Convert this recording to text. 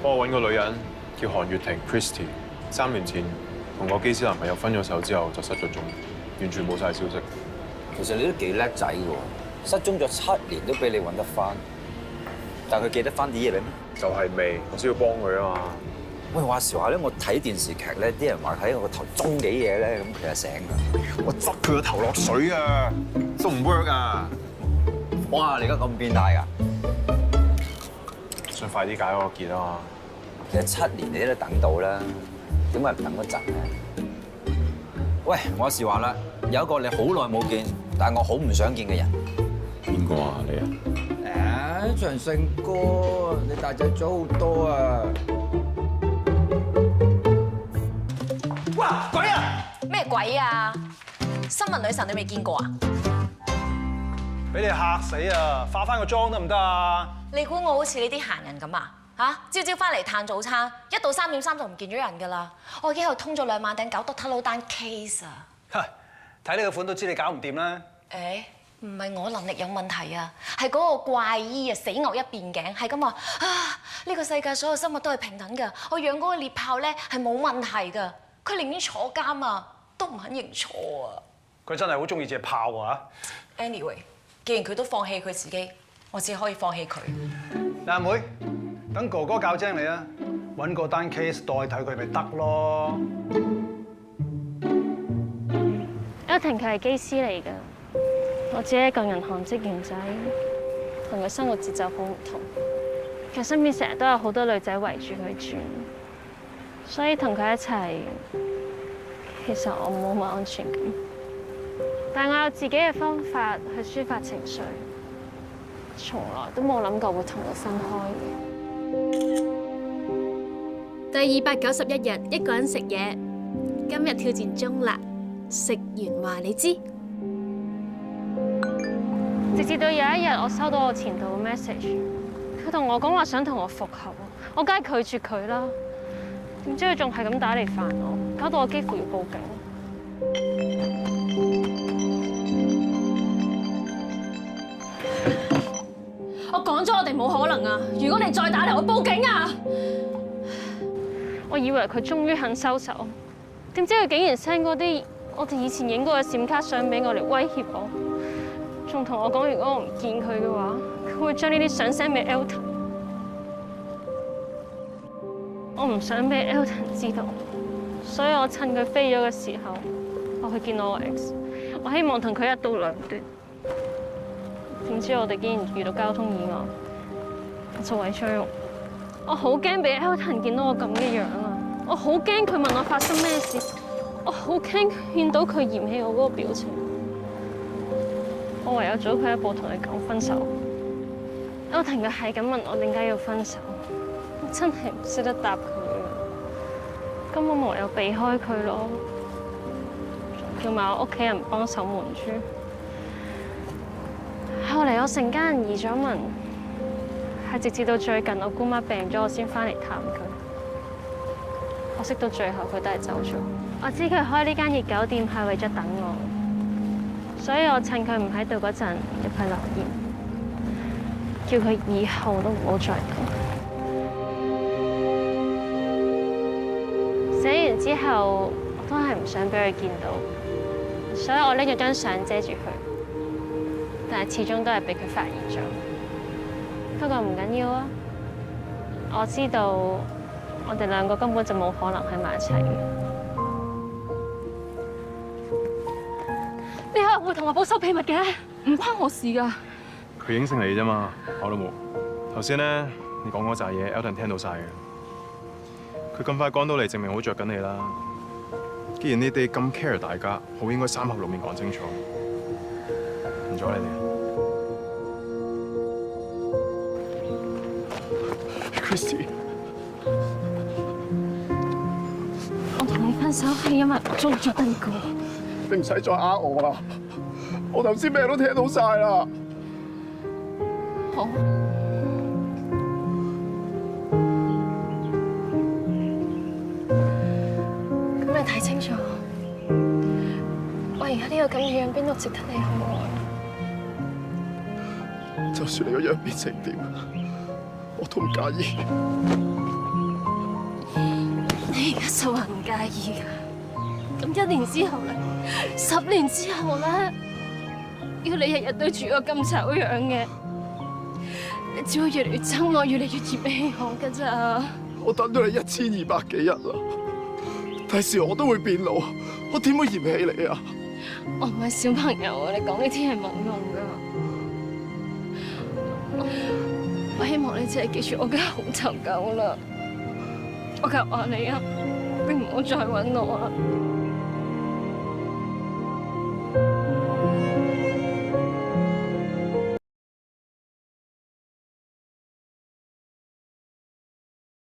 幫我揾個女人叫韓月婷 Christy， 3年前同個機師男朋友分咗手之後就失咗蹤，完全冇晒消息。其實你都幾叻仔喎，失蹤咗7年都俾你揾得翻，但係佢記得翻啲嘢你咩？就係未，我先要幫佢啊嘛。喂，話時話咧，我睇電視劇咧，啲人話喺我個頭中幾嘢咧，咁佢就醒㗎。我執佢個頭落水啊，都唔 work 啊！哇！你而家咁變態㗎？想快啲解嗰個結啊嘛！其實7年你都等到啦，點解唔等嗰陣咧？喂，話時話啦，有一個你好耐冇見，但係我好唔想見嘅人。邊個啊你啊？長勝哥，你大隻咗好多啊！哇！鬼啊！咩鬼啊？新聞女神你未見過啊？俾你嚇死啊！化翻個妝得唔得啊？你估我好似你啲閒人咁啊？嚇！朝朝翻嚟嘆早餐，一到3點3就唔見咗人㗎啦！我已經喺度通咗2萬頂搞 Dr. Low 單 case 啊！睇你個款都知你搞唔掂啦。誒，唔係我能力有問題啊，係嗰個怪醫啊，死牛一邊頸，係咁話啊！呢個世界所有生物都係平等㗎，我養嗰個獵豹咧係冇問題㗎，佢寧願坐監啊，都唔肯認錯啊！佢真係好中意隻豹啊 Anyway， 既然佢都放棄佢自己，我只可以放棄佢。嗱，阿妹，等哥哥教精你啊，揾個單 case 代替佢咪得咯。邱婷佢係機師嚟㗎，我只係一個銀行職員仔，同佢生活節奏好唔同。佢身邊成日都有好多女仔圍住佢轉，所以同佢一齊，其實我冇乜安全感。但我有自己嘅方法去抒發情緒，從來都冇諗過會同佢分開嘅。第291日，一個人食嘢。今日挑戰中辣，食完話你知。直至到有一日，我收到我前度嘅 message， 佢同我講話想同我復合，我梗係拒絕佢啦。點知佢仲係咁打嚟煩我，搞到我幾乎要報警。我講咗我哋冇可能啊！如果你再打嚟，我報警啊！我以為佢終於肯收手，點知佢竟然 send 嗰啲我哋以前影過嘅閃卡相俾我嚟威脅我，仲同我講如果我唔見佢嘅話，佢會將呢啲相 send 俾 Elton。我唔想俾 Elton 知道，所以我趁佢飛咗嘅時候，我去見我 ex， 我希望同佢一刀兩斷。點知我哋竟然遇到交通意外，我就毀咗容。我好驚俾 Elton 見到我咁嘅樣啊！我好驚佢問我發生咩事，我好驚見到佢嫌棄我嗰個表情。我唯有早佢一步同佢講分手。Elton 佢係咁問我點解要分手，我真係唔識得答佢啊！根本唯有避開佢咯，仲叫埋我屋企人幫手瞞住。後嚟我成家人移咗民，係直至到最近我姑媽病咗，我先翻嚟探佢。可惜到最後佢都係走咗。我知佢開呢間熱狗店係為咗等我，所以我趁佢唔喺度嗰陣入去留言，叫佢以後都唔好再等。寫完之後，我都係唔想俾佢見到，所以我拎咗張相遮住佢。但係始終都係俾佢發現咗。不過唔緊要啊，我知道我哋兩個根本就冇可能喺埋一齊嘅。你係會同我保守秘密嘅？唔關我事㗎。佢應承你啫嘛，我都冇。頭先咧，你講嗰扎嘢 ，Elton 聽到晒嘅。佢咁快趕到嚟，證明好着緊你啦。既然你哋咁 care 大家，好應該3口6面講清楚。唔阻你哋。Christy， 我同你分手係因為我中意咗第二個。你唔使再呃我啦，我頭先咩都聽到晒啦。好。咁你睇清楚，我而家呢個咁嘅樣，邊度值得你愛？就算你個樣變成點，我都唔介意。就話唔介意㗎。咁1年之後咧，10年之後咧，要你日日對住我咁醜樣嘅，你只會越嚟越憎我，越嚟越嫌棄我㗎咋。我等咗你1200幾日啦，第時我都會變老，我點會嫌棄你啊？我唔係小朋友啊，你講呢啲係冇用㗎。我希望你只係記住我嘅好就夠啦。我求下你啊，你唔好再搵我啦。